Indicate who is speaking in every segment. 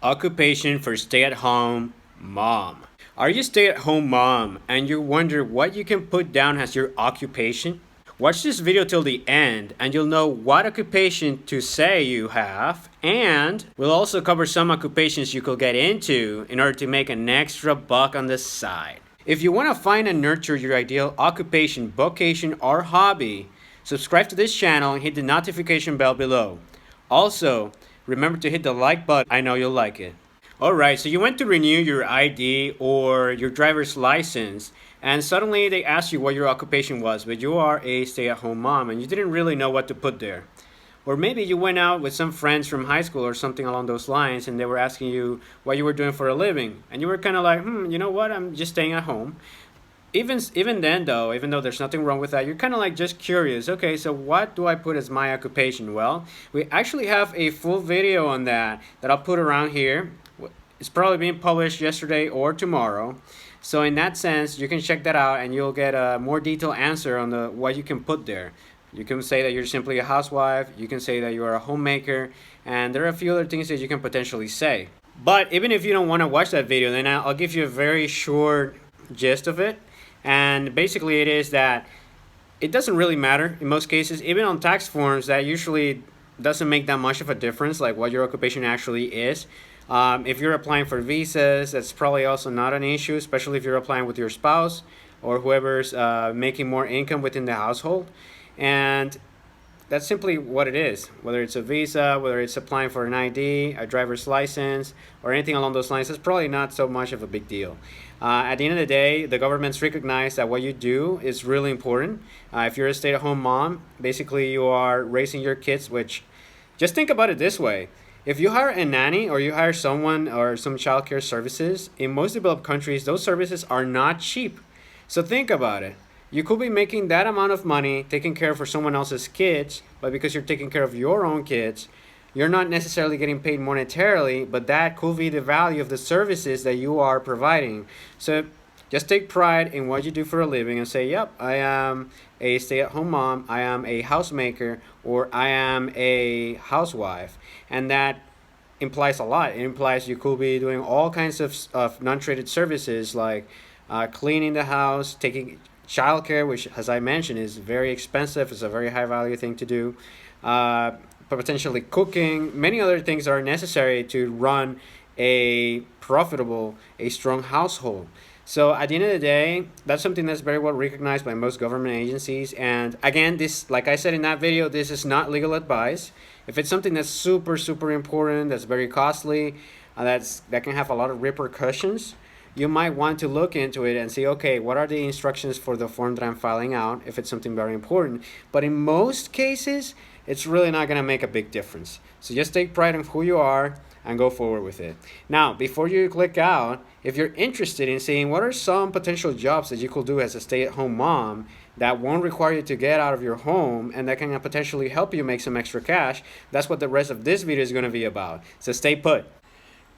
Speaker 1: Occupation for stay-at-home mom. Are you a stay-at-home mom and you wonder what you can put down as your occupation? Watch this video till the end and you'll know what occupation to say you have, and we'll also cover some occupations you could get into in order to make an extra buck on the side. If you want to find and nurture your ideal occupation, vocation, or hobby, subscribe to this channel and hit the notification bell below. Also, remember to hit the like button. I know you'll like it. Alright, so you went to renew your ID or your driver's license, and suddenly they asked you what your occupation was, but you are a stay-at-home mom and you didn't really know what to put there. Or maybe you went out with some friends from high school or something along those lines and they were asking you what you were doing for a living. And you were kind of like, you know what, I'm just staying at home. Even then though, even though there's nothing wrong with that, you're kind of like just curious. Okay, so what do I put as my occupation? Well, we actually have a full video on that I'll put around here. It's probably being published yesterday or tomorrow. So in that sense, you can check that out and you'll get a more detailed answer on what you can put there. You can say that you're simply a housewife, you can say that you are a homemaker, and there are a few other things that you can potentially say. But even if you don't want to watch that video, then I'll give you a very short gist of it. And basically it is that it doesn't really matter in most cases. Even on tax forms, that usually doesn't make that much of a difference, like what your occupation actually is. If you're applying for visas, that's probably also not an issue, especially if you're applying with your spouse or whoever's making more income within the household. And that's simply what it is. Whether it's a visa, whether it's applying for an ID, a driver's license, or anything along those lines, it's probably not so much of a big deal. At the end of the day, the governments recognize that what you do is really important. If you're a stay-at-home mom, basically you are raising your kids, which, just think about it this way. If you hire a nanny or you hire someone or some childcare services, in most developed countries, those services are not cheap. So think about it. You could be making that amount of money taking care for someone else's kids, but because you're taking care of your own kids, you're not necessarily getting paid monetarily, but that could be the value of the services that you are providing. So just take pride in what you do for a living and say, yep, I am a stay-at-home mom, I am a housemaker, or I am a housewife. And that implies a lot. It implies you could be doing all kinds of non-traded services like cleaning the house, taking childcare, which, as I mentioned, is very expensive. It's a very high value thing to do. Potentially cooking. Many other things are necessary to run a profitable, a strong household. So at the end of the day, that's something that's very well recognized by most government agencies. And again, this, like I said in that video, this is not legal advice. If it's something that's super, super important, that's very costly, that can have a lot of repercussions, you might want to look into it and see, okay, what are the instructions for the form that I'm filling out if it's something very important. But in most cases, it's really not going to make a big difference. So just take pride in who you are and go forward with it. Now, before you click out, if you're interested in seeing what are some potential jobs that you could do as a stay-at-home mom that won't require you to get out of your home and that can potentially help you make some extra cash, that's what the rest of this video is going to be about. So stay put.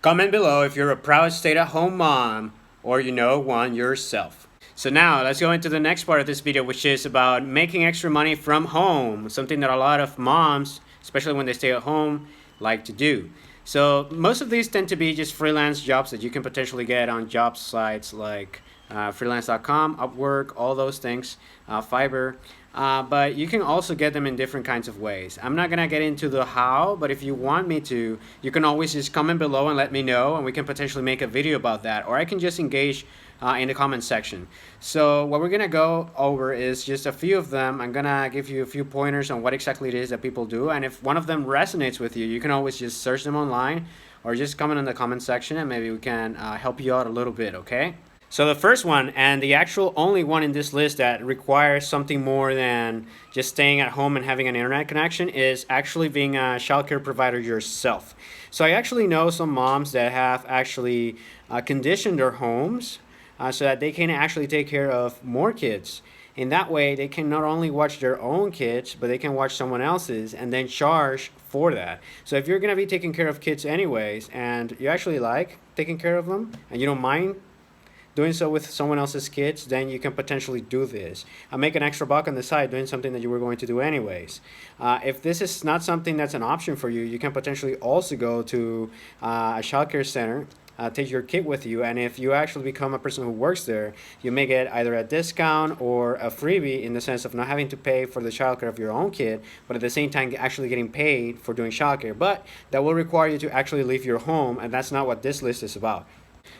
Speaker 1: Comment below if you're a proud stay-at-home mom or you know one yourself. So now let's go into the next part of this video, which is about making extra money from home, something that a lot of moms, especially when they stay at home, like to do. So most of these tend to be just freelance jobs that you can potentially get on job sites like freelance.com, Upwork, all those things, Fiverr. But you can also get them in different kinds of ways. I'm not going to get into the how, but if you want me to, you can always just comment below and let me know, and we can potentially make a video about that. Or I can just engage in the comment section. So what we're going to go over is just a few of them. I'm going to give you a few pointers on what exactly it is that people do. And if one of them resonates with you, you can always just search them online or just comment in the comment section and maybe we can help you out a little bit, okay? So the first one, and the actual only one in this list that requires something more than just staying at home and having an internet connection, is actually being a childcare provider yourself. So I actually know some moms that have actually conditioned their homes so that they can actually take care of more kids. In that way, they can not only watch their own kids, but they can watch someone else's and then charge for that. So if you're going to be taking care of kids anyways, and you actually like taking care of them, and you don't mind doing so with someone else's kids, then you can potentially do this. Make an extra buck on the side doing something that you were going to do anyways. If this is not something that's an option for you, you can potentially also go to a childcare center, take your kid with you, and if you actually become a person who works there, you may get either a discount or a freebie in the sense of not having to pay for the childcare of your own kid, but at the same time actually getting paid for doing childcare. But that will require you to actually leave your home, and that's not what this list is about.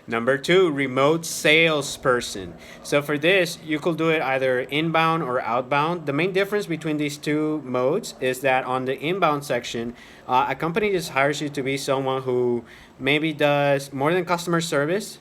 Speaker 1: Number two, remote salesperson. So for this, you could do it either inbound or outbound. The main difference between these two modes is that on the inbound section, a company just hires you to be someone who maybe does more than customer service.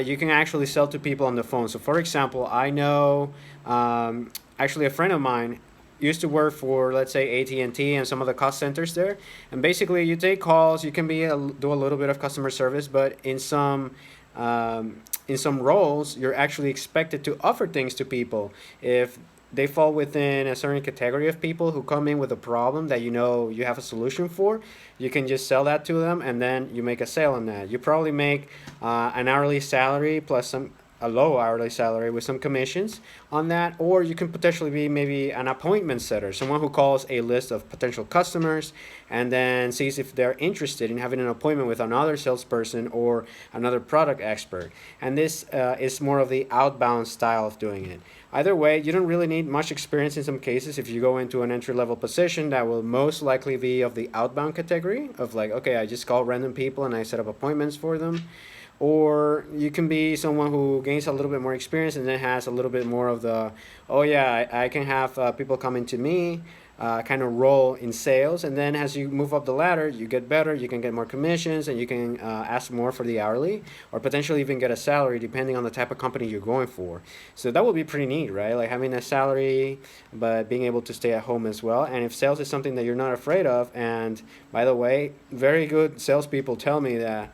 Speaker 1: You can actually sell to people on the phone. So for example, I know actually a friend of mine used to work for, let's say, AT&T and some of the cost centers there, and basically you take calls, you can do a little bit of customer service, but in some roles you're actually expected to offer things to people if they fall within a certain category of people who come in with a problem that you know you have a solution for. You can just sell that to them, and then you make a sale on that. You probably make an hourly salary plus a low hourly salary with some commissions on that, or you can potentially be maybe an appointment setter, someone who calls a list of potential customers and then sees if they're interested in having an appointment with another salesperson or another product expert. And this is more of the outbound style of doing it. Either way, you don't really need much experience in some cases. If you go into an entry-level position, that will most likely be of the outbound category of like, okay, I just call random people and I set up appointments for them. Or you can be someone who gains a little bit more experience and then has a little bit more of the, oh yeah, I can have people coming to me kind of role in sales. And then as you move up the ladder, you get better, you can get more commissions, and you can ask more for the hourly, or potentially even get a salary depending on the type of company you're going for. So that would be pretty neat, right? Like having a salary, but being able to stay at home as well. And if sales is something that you're not afraid of, and by the way, very good salespeople tell me that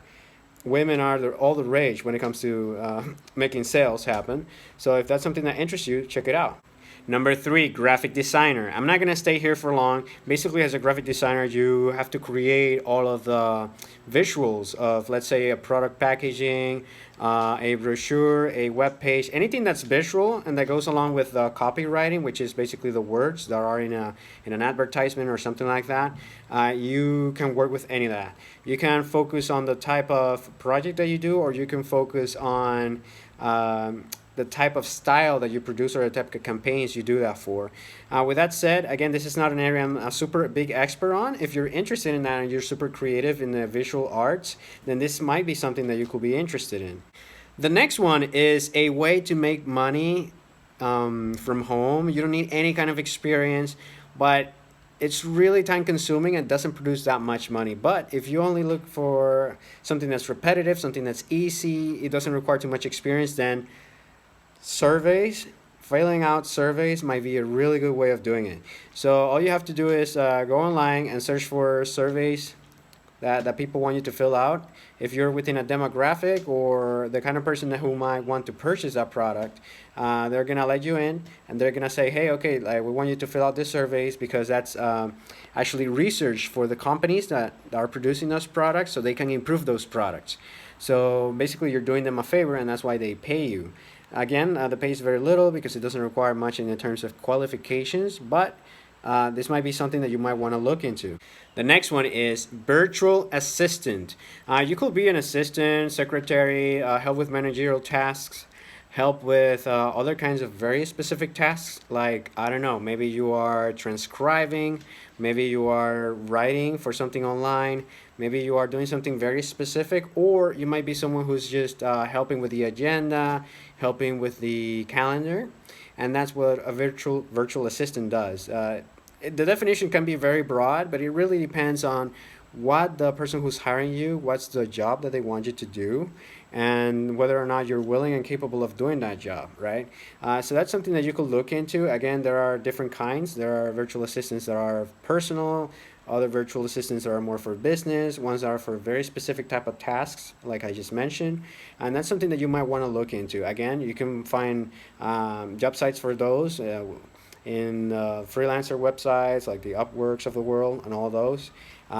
Speaker 1: women are all the rage when it comes to making sales happen. So if that's something that interests you, check it out. Number three, graphic designer. I'm not going to stay here for long. Basically, as a graphic designer, you have to create all of the visuals of, let's say, a product packaging, a brochure, a web page, anything that's visual and that goes along with the copywriting, which is basically the words that are in an advertisement or something like that. You can work with any of that. You can focus on the type of project that you do, or you can focus on the type of style that you produce or the type of campaigns you do that for. With that said, again, this is not an area I'm a super big expert on. If you're interested in that and you're super creative in the visual arts, then this might be something that you could be interested in. The next one is a way to make money from home. You don't need any kind of experience, but it's really time consuming and doesn't produce that much money. But if you only look for something that's repetitive, something that's easy, it doesn't require too much experience, then surveys, filling out surveys might be a really good way of doing it. So all you have to do is go online and search for surveys that people want you to fill out. If you're within a demographic or the kind of person who might want to purchase that product, they're gonna let you in and they're gonna say, hey, okay, like, we want you to fill out these surveys because that's actually research for the companies that are producing those products so they can improve those products. So basically you're doing them a favor, and that's why they pay you. Again, the pay is very little because it doesn't require much in terms of qualifications, but this might be something that you might want to look into. The next one is virtual assistant. You could be an assistant, secretary, help with managerial tasks, help with other kinds of very specific tasks, like, I don't know, maybe you are transcribing, maybe you are writing for something online, maybe you are doing something very specific, or you might be someone who's just helping with the agenda, helping with the calendar, and that's what a virtual assistant does. The definition can be very broad, but it really depends on what the person who's hiring you, what's the job that they want you to do, and whether or not you're willing and capable of doing that job, right? So that's something that you could look into. Again, there are different kinds. There are virtual assistants that are personal, other virtual assistants that are more for business, ones that are for very specific type of tasks, like I just mentioned. And that's something that you might want to look into. Again, you can find job sites for those in freelancer websites like the Upworks of the world and all those.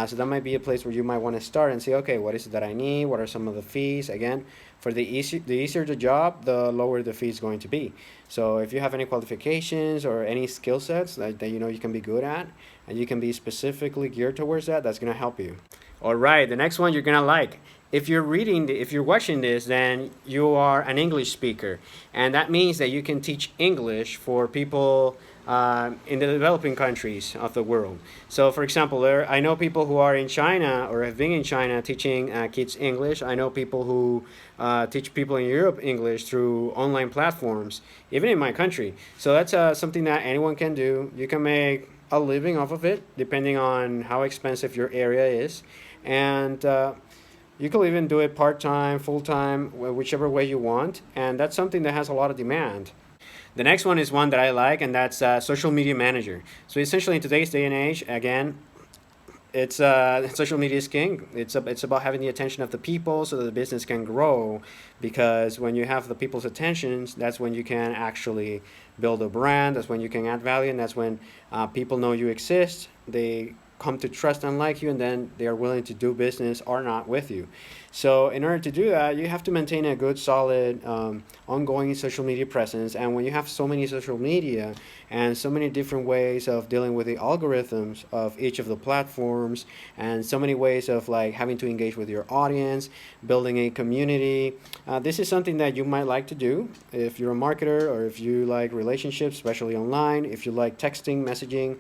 Speaker 1: So that might be a place where you might want to start and say, okay, what is it that I need? What are some of the fees? Again, for the easier the job, the lower the fee is going to be. So if you have any qualifications or any skill sets that you know you can be good at, and you can be specifically geared towards that, that's going to help you. All right, the next one you're gonna like. If you're watching this, then you are an English speaker, and that means that you can teach English for people in the developing countries of the world. So, for example, I know people who are in China or have been in China teaching kids English. I know people who teach people in Europe English through online platforms, even in my country. So that's something that anyone can do. You can make a living off of it, depending on how expensive your area is, and you can even do it part-time, full-time, whichever way you want, and that's something that has a lot of demand. The next one is one that I like, and that's social media manager. So essentially, in today's day and age, again, it's social media is king. It's about having the attention of the people so that the business can grow, because when you have the people's attentions, that's when you can actually build a brand. That's when you can add value, and that's when people know you exist. They come to trust and like you, and then they are willing to do business or not with you. So in order to do that, you have to maintain a good, solid, ongoing social media presence. And when you have so many social media and so many different ways of dealing with the algorithms of each of the platforms, and so many ways of like having to engage with your audience, building a community, this is something that you might like to do if you're a marketer, or if you like relationships, especially online, if you like texting, messaging,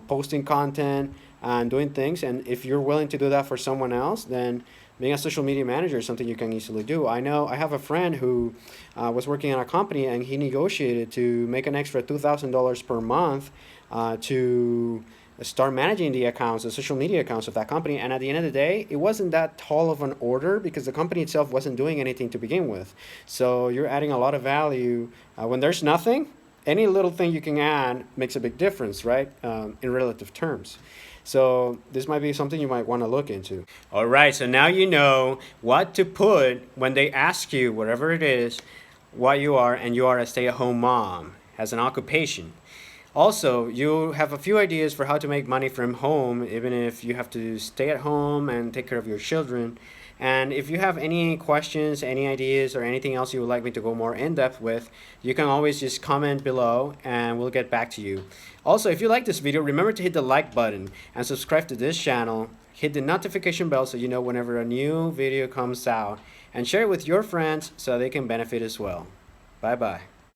Speaker 1: posting content, and doing things. And if you're willing to do that for someone else, then being a social media manager is something you can easily do. I know I have a friend who was working at a company, and he negotiated to make an extra $2,000 per month to start managing the accounts, the social media accounts of that company. And at the end of the day, it wasn't that tall of an order, because the company itself wasn't doing anything to begin with. So you're adding a lot of value when there's nothing. Any little thing you can add makes a big difference, right? In relative terms. So this might be something you might want to look into. All right, so now you know what to put when they ask you, whatever it is, what you are, and you are a stay-at-home mom as an occupation. Also, you have a few ideas for how to make money from home, even if you have to stay at home and take care of your children. And if you have any questions, any ideas, or anything else you would like me to go more in depth with, you can always just comment below and we'll get back to you. Also, if you like this video, remember to hit the like button and subscribe to this channel. Hit the notification bell so you know whenever a new video comes out, and share it with your friends so they can benefit as well. Bye bye.